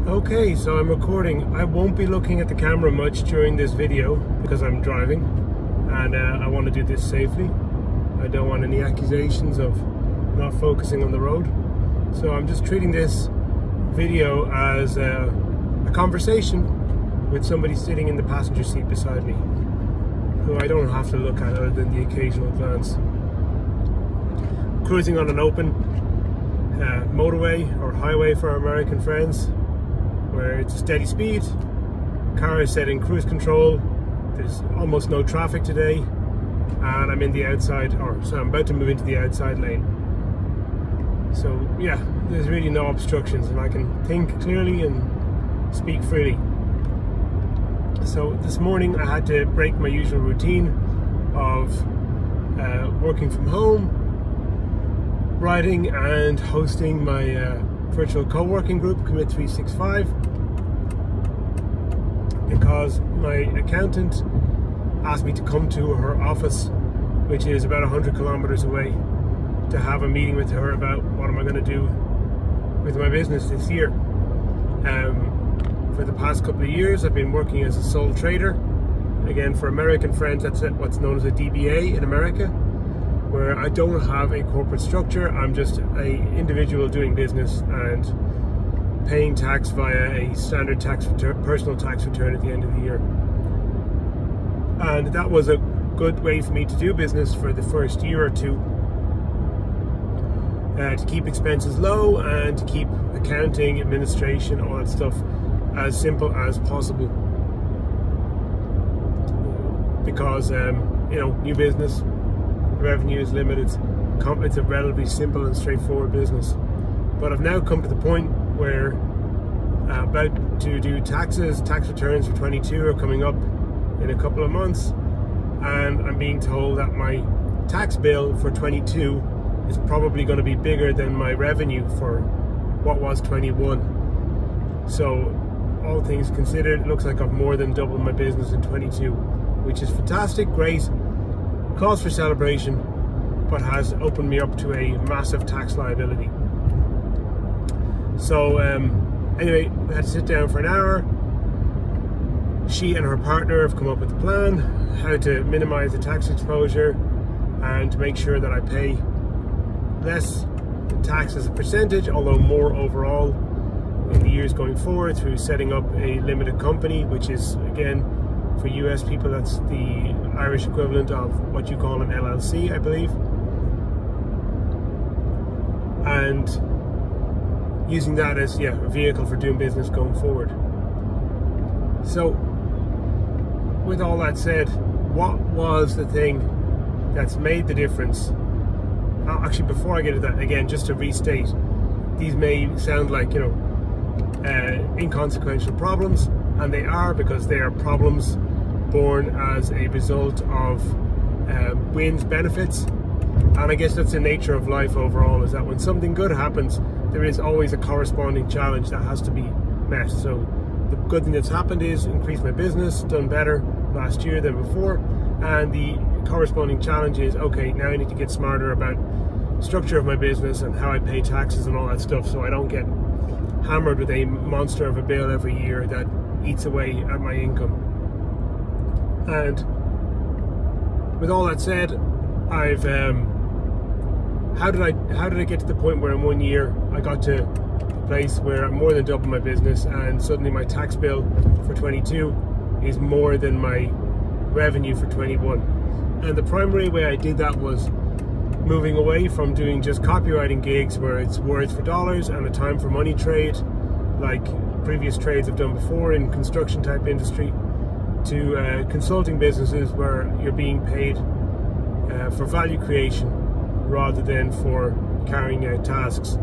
Okay, so I'm recording. I won't be looking at the camera much during this video because I'm driving and I want to do this safely. I don't want any accusations of not focusing on the road. So I'm just treating this video as a conversation with somebody sitting in the passenger seat beside me, who I don't have to look at other than the occasional glance. Cruising on an open motorway or highway for our American friends, where it's a steady speed, car is set in cruise control, there's almost no traffic today, and I'm in the outside, so I'm about to move into the outside lane. So yeah, there's really no obstructions and I can think clearly and speak freely. So this morning I had to break my usual routine of working from home, writing and hosting my virtual co-working group, Commit 365, because my accountant asked me to come to her office, which is about 100 kilometers away, to have a meeting with her about what am I going to do with my business this year. For the past couple of years I've been working as a sole trader. Again, for American friends, that's what's known as a DBA in America, where I don't have a corporate structure. I'm just an individual doing business and paying tax via a standard tax return, personal tax return at the end of the year. And that was a good way for me to do business for the first year or two, to keep expenses low and to keep accounting, administration, all that stuff as simple as possible. Because new business, revenue is limited, it's a relatively simple and straightforward business. But I've now come to the point where I'm about to do tax returns for 22 are coming up in a couple of months, and I'm being told that my tax bill for 22 is probably going to be bigger than my revenue for what was 21. So all things considered, it looks like I've more than doubled my business in 22, which is fantastic, great, cause for celebration, but has opened me up to a massive tax liability. So anyway, I had to sit down for an hour. She and her partner have come up with a plan how to minimize the tax exposure and to make sure that I pay less tax as a percentage, although more overall in the years going forward, through setting up a limited company, which is, again, for US people, that's the Irish equivalent of what you call an LLC, I believe. And using that as a vehicle for doing business going forward. So with all that said, what was the thing that's made the difference? Actually, before I get to that, again, just to restate, these may sound like inconsequential problems, and they are, because they are problems born as a result of wins, benefits. And I guess that's the nature of life overall, is that when something good happens, there is always a corresponding challenge that has to be met. So the good thing that's happened is increased my business, done better last year than before, and the corresponding challenge is, okay, now I need to get smarter about structure of my business and how I pay taxes and all that stuff, so I don't get hammered with a monster of a bill every year that eats away at my income. And with all that said, I've how did I get to the point where in 1 year I got to a place where I'm more than double my business, and suddenly my tax bill for 22 is more than my revenue for 21? And the primary way I did that was moving away from doing just copywriting gigs where it's words for dollars and a time for money trade, like previous trades I've done before in construction type industry, to consulting businesses where you're being paid for value creation rather than for carrying out tasks.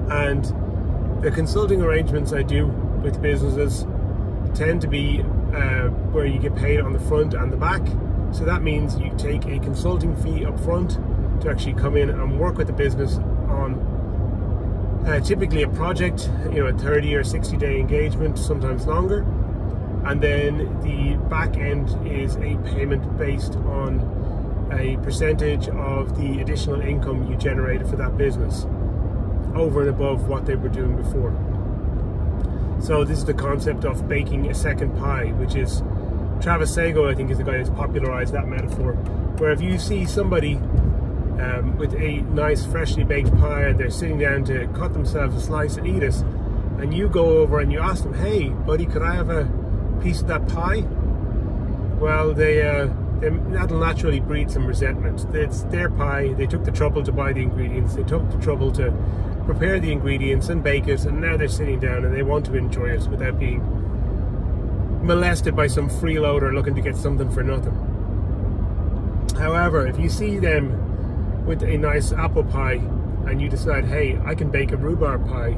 And the consulting arrangements I do with businesses tend to be where you get paid on the front and the back. So that means you take a consulting fee up front to actually come in and work with the business on typically a project, a 30 or 60 day engagement, sometimes longer. And then the back end is a payment based on a percentage of the additional income you generated for that business. over and above what they were doing before. So this is the concept of baking a second pie, which is Travis Sago, I think, is the guy who's popularized that metaphor, where if you see somebody with a nice freshly baked pie and they're sitting down to cut themselves a slice and eat it, and you go over and you ask them, hey buddy, could I have a piece of that pie? Well, that'll naturally breed some resentment. It's their pie, they took the trouble to buy the ingredients, they took the trouble to prepare the ingredients and bake it, and now they're sitting down and they want to enjoy it without being molested by some freeloader looking to get something for nothing. However, if you see them with a nice apple pie and you decide, hey, I can bake a rhubarb pie,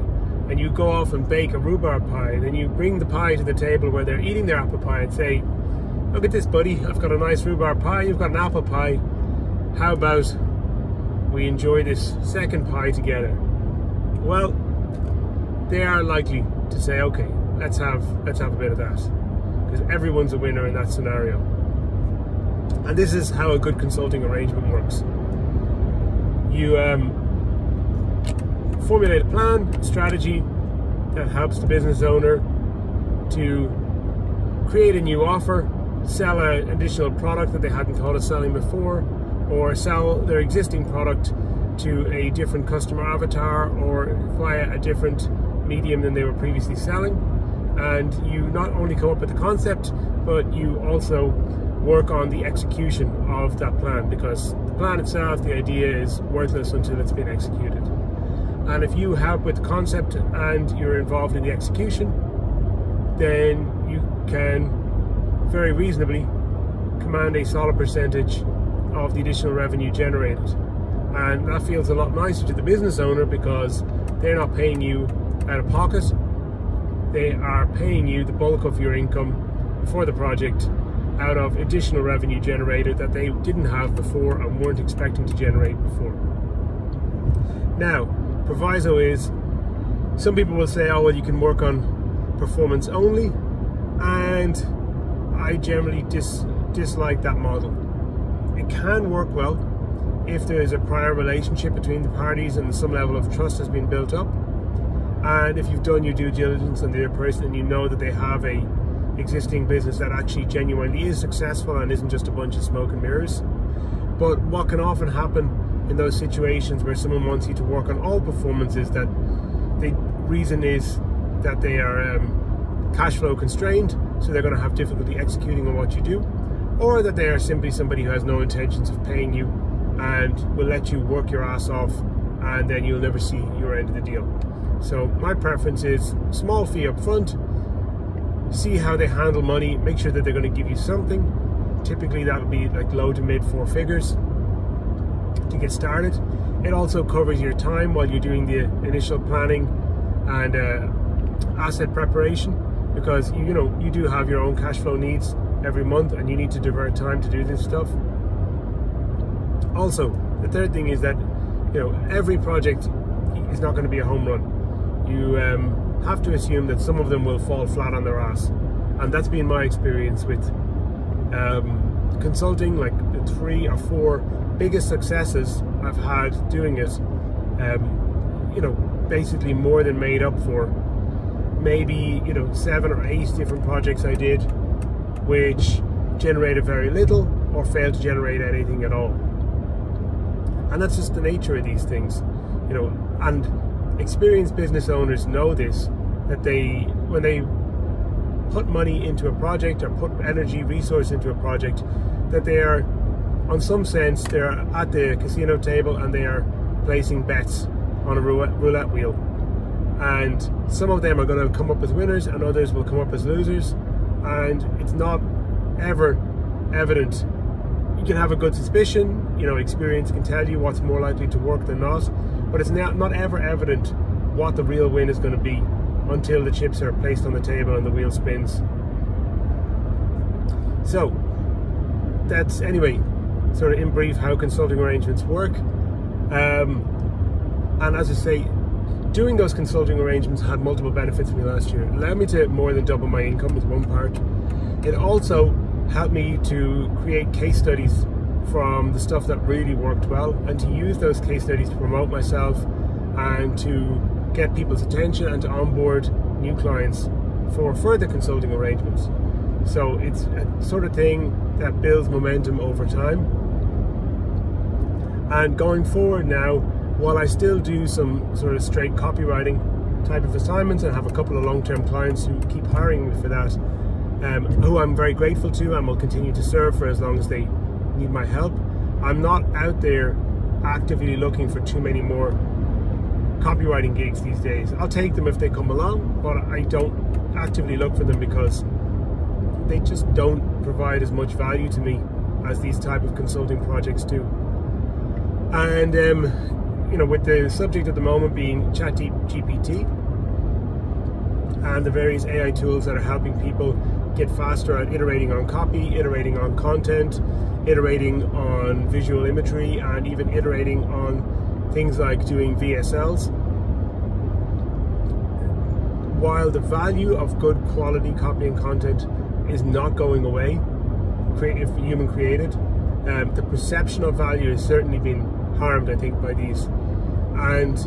and you go off and bake a rhubarb pie, then you bring the pie to the table where they're eating their apple pie and say, look at this buddy, I've got a nice rhubarb pie, you've got an apple pie, how about we enjoy this second pie together? Well, they are likely to say, okay, let's have a bit of that, because everyone's a winner in that scenario. And this is how a good consulting arrangement works. You formulate a plan, strategy that helps the business owner to create a new offer, sell an additional product that they hadn't thought of selling before, or sell their existing product to a different customer avatar or via a different medium than they were previously selling. And you not only come up with the concept, but you also work on the execution of that plan, because the plan itself, the idea, is worthless until it's been executed. And if you help with the concept and you're involved in the execution, then you can very reasonably command a solid percentage of the additional revenue generated. And that feels a lot nicer to the business owner, because they're not paying you out of pocket. They are paying you the bulk of your income for the project out of additional revenue generated that they didn't have before and weren't expecting to generate before. Now, proviso is, some people will say, oh well, you can work on performance only, and I generally dislike that model. It can work well if there is a prior relationship between the parties and some level of trust has been built up, and if you've done your due diligence on the other person and you know that they have a existing business that actually genuinely is successful and isn't just a bunch of smoke and mirrors. But what can often happen in those situations where someone wants you to work on all performances, that the reason is that they are cash flow constrained, so they're going to have difficulty executing on what you do, or that they are simply somebody who has no intentions of paying you and will let you work your ass off, and then you'll never see your end of the deal. So my preference is small fee up front, see how they handle money, make sure that they're going to give you something. Typically that'll be like low to mid 4 figures to get started. It also covers your time while you're doing the initial planning and asset preparation, because you do have your own cash flow needs every month and you need to divert time to do this stuff. Also, the third thing is that every project is not going to be a home run. You have to assume that some of them will fall flat on their ass, and that's been my experience with consulting. Like the 3 or 4 biggest successes I've had doing it, basically more than made up for maybe 7 or 8 different projects I did which generated very little or failed to generate anything at all. And that's just the nature of these things, and experienced business owners know this, that when they put money into a project or put energy, resource into a project, that they are, on some sense, they're at the casino table and they are placing bets on a roulette wheel. And some of them are going to come up as winners and others will come up as losers, and it's not ever evident. You can have a good suspicion, experience can tell you what's more likely to work than not, but it's not ever evident what the real win is going to be until the chips are placed on the table and the wheel spins. So that's, anyway, sort of in brief how consulting arrangements work. And as I say, doing those consulting arrangements had multiple benefits for me last year. It allowed me to more than double my income, is one part. It also helped me to create case studies from the stuff that really worked well, and to use those case studies to promote myself and to get people's attention and to onboard new clients for further consulting arrangements. So it's a sort of thing that builds momentum over time. And going forward now, while I still do some sort of straight copywriting type of assignments and have a couple of long-term clients who keep hiring me for that, who I'm very grateful to and will continue to serve for as long as they need my help, I'm not out there actively looking for too many more copywriting gigs these days. I'll take them if they come along, but I don't actively look for them because they just don't provide as much value to me as these type of consulting projects do. And you know, with the subject at the moment being ChatGPT and the various AI tools that are helping people get faster at iterating on copy, iterating on content, iterating on visual imagery, and even iterating on things like doing VSLs. While the value of good quality copy and content is not going away, if human created, the perception of value has certainly been harmed, I think, by these. And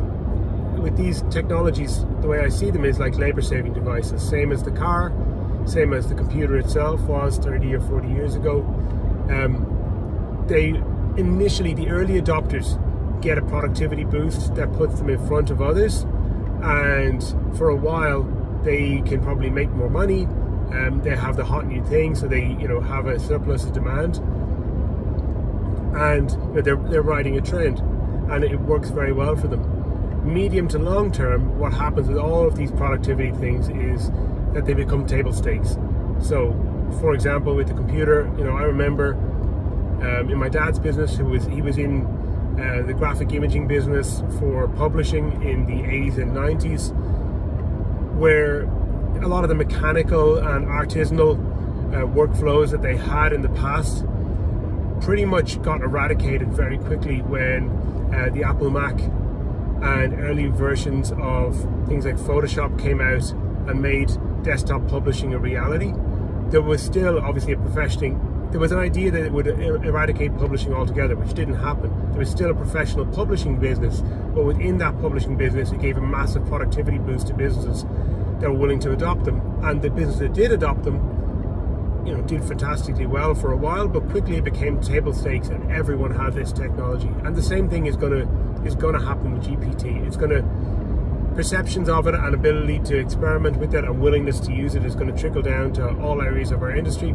with these technologies, the way I see them is like labor-saving devices, same as the car, same as the computer itself was 30 or 40 years ago. They initially, the early adopters, get a productivity boost that puts them in front of others, and for a while they can probably make more money. They have the hot new thing, so they have a surplus of demand, and they're riding a trend, and it works very well for them. Medium to long term, what happens with all of these productivity things is that they become table stakes. So, for example, with the computer, I remember in my dad's business, he was in the graphic imaging business for publishing in the 80s and 90s, where a lot of the mechanical and artisanal workflows that they had in the past pretty much got eradicated very quickly when the Apple Mac and early versions of things like Photoshop came out and made desktop publishing a reality. There was still obviously there was an idea that it would eradicate publishing altogether, which didn't happen. There was still a professional publishing business, but within that publishing business, it gave a massive productivity boost to businesses that were willing to adopt them. And the business that did adopt them, did fantastically well for a while, but quickly it became table stakes, and everyone had this technology. And the same thing is going to happen with GPT. Perceptions of it and ability to experiment with it and willingness to use it is going to trickle down to all areas of our industry.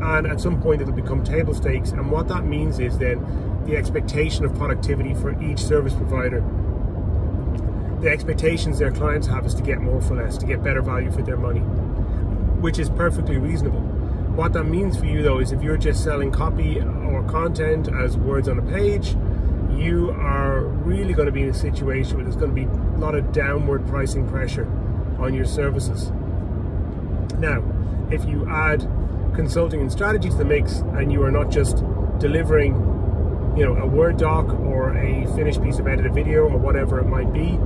And at some point it'll become table stakes, and what that means is then the expectation of productivity for each service provider, the expectations their clients have is to get more for less, to get better value for their money, which is perfectly reasonable. What that means for you though is if you're just selling copy or content as words on a page, you are really going to be in a situation where there's going to be a lot of downward pricing pressure on your services. Now, if you add consulting and strategy to the mix, and you are not just delivering a Word doc or a finished piece of edited video or whatever it might be,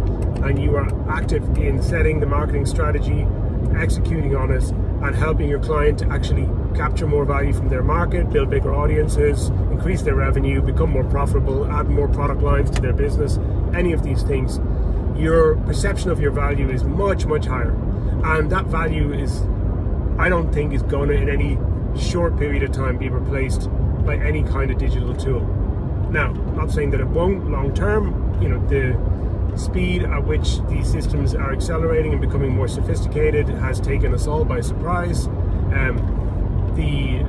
and you are active in setting the marketing strategy, executing on it, and helping your client to actually capture more value from their market, build bigger audiences, increase their revenue, become more profitable, add more product lines to their business, any of these things, your perception of your value is much, much higher. And that value I don't think is going to in any short period of time be replaced by any kind of digital tool. Now, I'm not saying that it won't long term. The speed at which these systems are accelerating and becoming more sophisticated has taken us all by surprise. The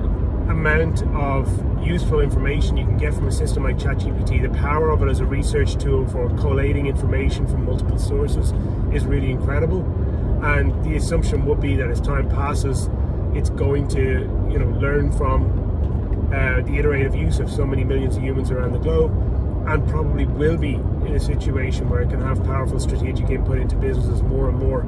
amount of useful information you can get from a system like ChatGPT, the power of it as a research tool for collating information from multiple sources is really incredible. And the assumption would be that as time passes, it's going to learn from the iterative use of so many millions of humans around the globe, and probably will be in a situation where it can have powerful strategic input into businesses more and more.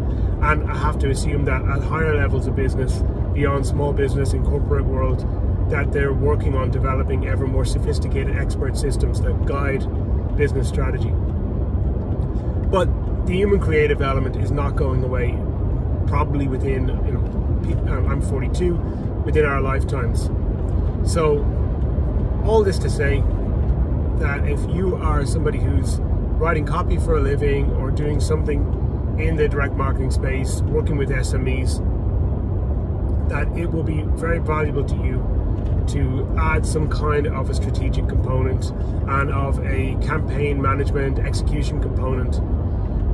And I have to assume that at higher levels of business, beyond small business and corporate world, that they're working on developing ever more sophisticated expert systems that guide business strategy. But the human creative element is not going away, probably within, I'm 42, within our lifetimes. So all this to say that if you are somebody who's writing copy for a living or doing something in the direct marketing space, working with SMEs, that it will be very valuable to you to add some kind of a strategic component and of a campaign management execution component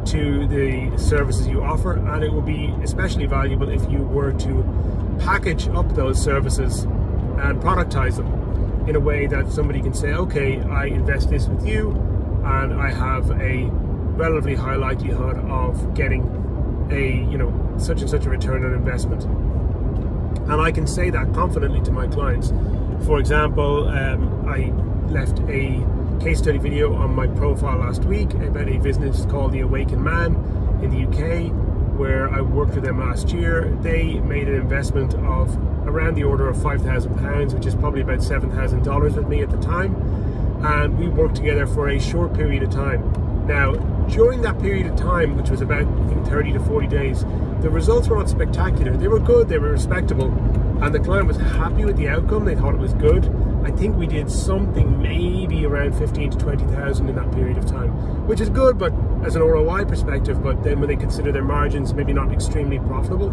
to the services you offer. And it will be especially valuable if you were to package up those services and productize them in a way that somebody can say, okay, I invest this with you and I have a relatively high likelihood of getting a, you know, such and such a return on investment. And I can say that confidently to my clients. For example, I left a case study video on my profile last week about a business called The Awakened Man in the UK, where I worked with them last year. They made an investment of around the order of £5,000, which is probably about $7,000 with me at the time. And we worked together for a short period of time. Now, during that period of time, which was about, I think, 30 to 40 days, the results were not spectacular. They were good, they were respectable, and the client was happy with the outcome. They thought it was good. I think we did something maybe around 15 to 20,000 in that period of time, which is good, but as an ROI perspective, but then when they consider their margins, maybe not extremely profitable.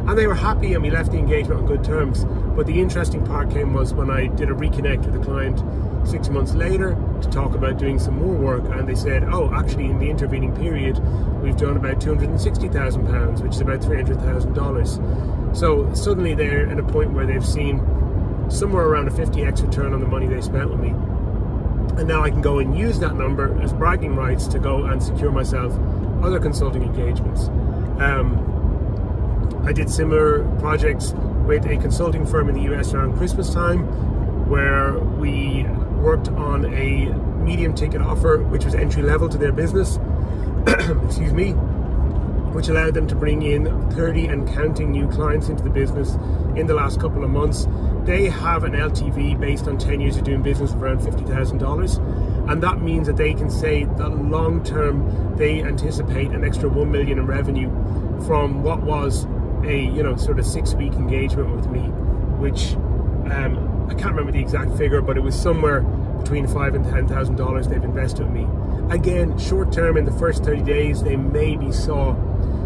And they were happy and we left the engagement on good terms. But the interesting part came was when I did a reconnect with the client 6 months later to talk about doing some more work, and they said, oh, actually in the intervening period we've done about £260,000, which is about $300,000. So suddenly they're at a point where they've seen somewhere around a 50x return on the money they spent with me. And now I can go and use that number as bragging rights to go and secure myself other consulting engagements. I did similar projects with a consulting firm in the US around Christmas time, where we worked on a medium ticket offer, which was entry level to their business, excuse me, which allowed them to bring in 30 and counting new clients into the business in the last couple of months. They have an LTV based on 10 years of doing business of around $50,000. And that means that they can say that long term, they anticipate an extra $1 million in revenue from what was a, you know, sort of 6-week engagement with me, which I can't remember the exact figure, but it was somewhere between $5,000 and $10,000 they've invested in me. Again, short term, in the first 30 days, they maybe saw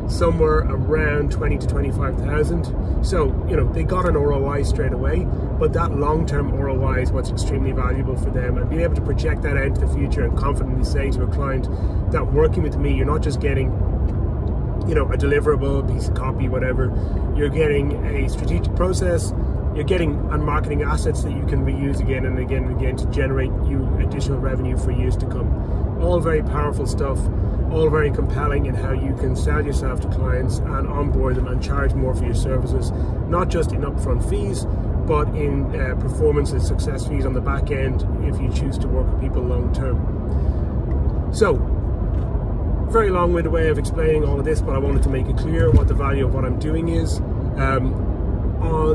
somewhere around 20 to 25,000. So, you know, they got an ROI straight away, but that long-term ROI is what's extremely valuable for them. And being able to project that out into the future and confidently say to a client that working with me, you're not just getting, you know, a deliverable, piece of copy, whatever. You're getting a strategic process. You're getting marketing assets that you can reuse again and again and again to generate you additional revenue for years to come. All very powerful stuff, all very compelling in how you can sell yourself to clients and onboard them and charge more for your services, not just in upfront fees, but in performance and success fees on the back end if you choose to work with people long term. So, very long-winded way of explaining all of this, but I wanted to make it clear what the value of what I'm doing is.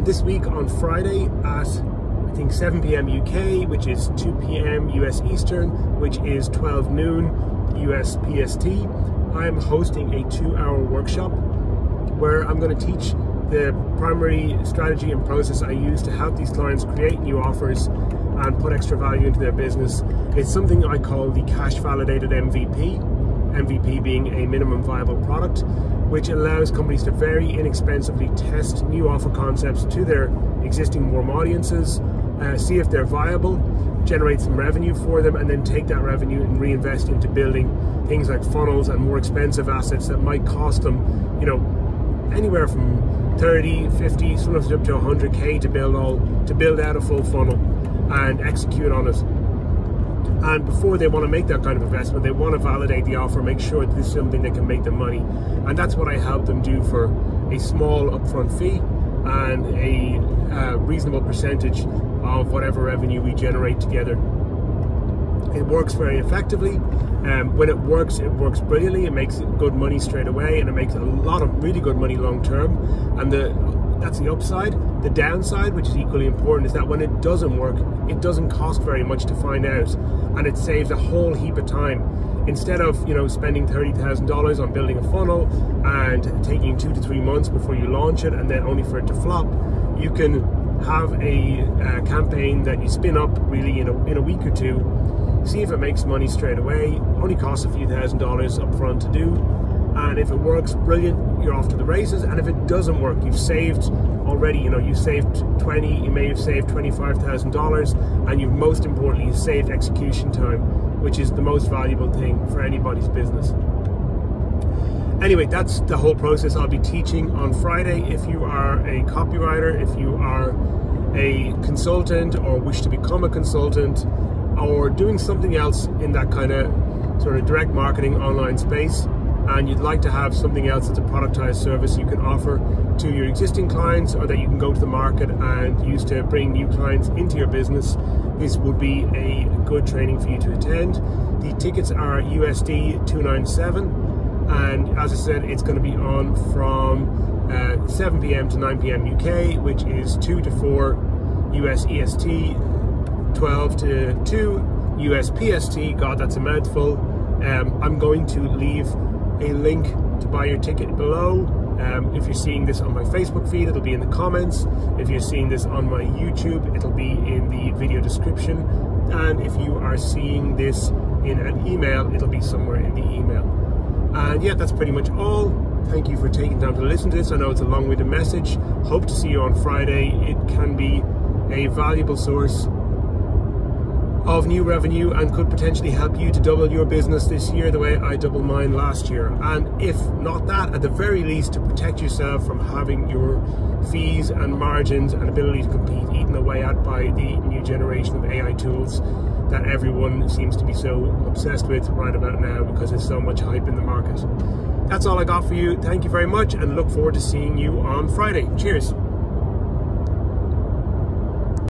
This week on Friday at, I think, 7 p.m. UK, which is 2 p.m. US Eastern, which is 12 noon US PST, I am hosting a 2-hour workshop where I'm going to teach the primary strategy and process I use to help these clients create new offers and put extra value into their business. It's something I call the cash validated MVP. MVP being a minimum viable product, which allows companies to very inexpensively test new offer concepts to their existing warm audiences, see if they're viable, generate some revenue for them, and then take that revenue and reinvest into building things like funnels and more expensive assets that might cost them, you know, anywhere from 30, 50, sometimes up to 100K to build out a full funnel and execute on it. And before they want to make that kind of investment, they want to validate the offer, make sure that this is something that can make them money. And that's what I help them do for a small upfront fee and a reasonable percentage of whatever revenue we generate together. It works very effectively. When it works brilliantly. It makes good money straight away, and it makes a lot of really good money long term. And that's the upside. The downside, which is equally important, is that when it doesn't work, it doesn't cost very much to find out, and it saves a whole heap of time. Instead of, you know, spending $30,000 on building a funnel and taking 2 to 3 months before you launch it, and then only for it to flop, you can have a campaign that you spin up really in a week or two, see if it makes money straight away. Only costs a few $1,000s up front to do, and if it works, brilliant, you're off to the races. And if it doesn't work, you've saved already, you saved you may have saved $25,000, and you've most importantly saved execution time, which is the most valuable thing for anybody's business. Anyway, that's the whole process I'll be teaching on Friday. If you are a copywriter, if you are a consultant or wish to become a consultant, or doing something else in that kind of sort of direct marketing online space, and you'd like to have something else that's a productized service you can offer to your existing clients, or that you can go to the market and use to bring new clients into your business, this would be a good training for you to attend. The tickets are USD 297. And as I said, it's going to be on from 7 p.m. to 9 p.m. UK, which is 2 to 4 US EST, 12 to 2 US PST. God, that's a mouthful. I'm going to leave a link to buy your ticket below. If you're seeing this on my Facebook feed, it'll be in the comments. If you're seeing this on my YouTube, it'll be in the video description. And if you are seeing this in an email, it'll be somewhere in the email. And yeah, that's pretty much all. Thank you for taking time to listen to this. I know it's a long-winded message. Hope to see you on Friday. It can be a valuable source of new revenue and could potentially help you to double your business this year the way I doubled mine last year. And if not that, at the very least, to protect yourself from having your fees and margins and ability to compete eaten away at by the new generation of AI tools that everyone seems to be so obsessed with right about now because there's so much hype in the market. That's all I got for you. Thank you very much, and look forward to seeing you on Friday. Cheers.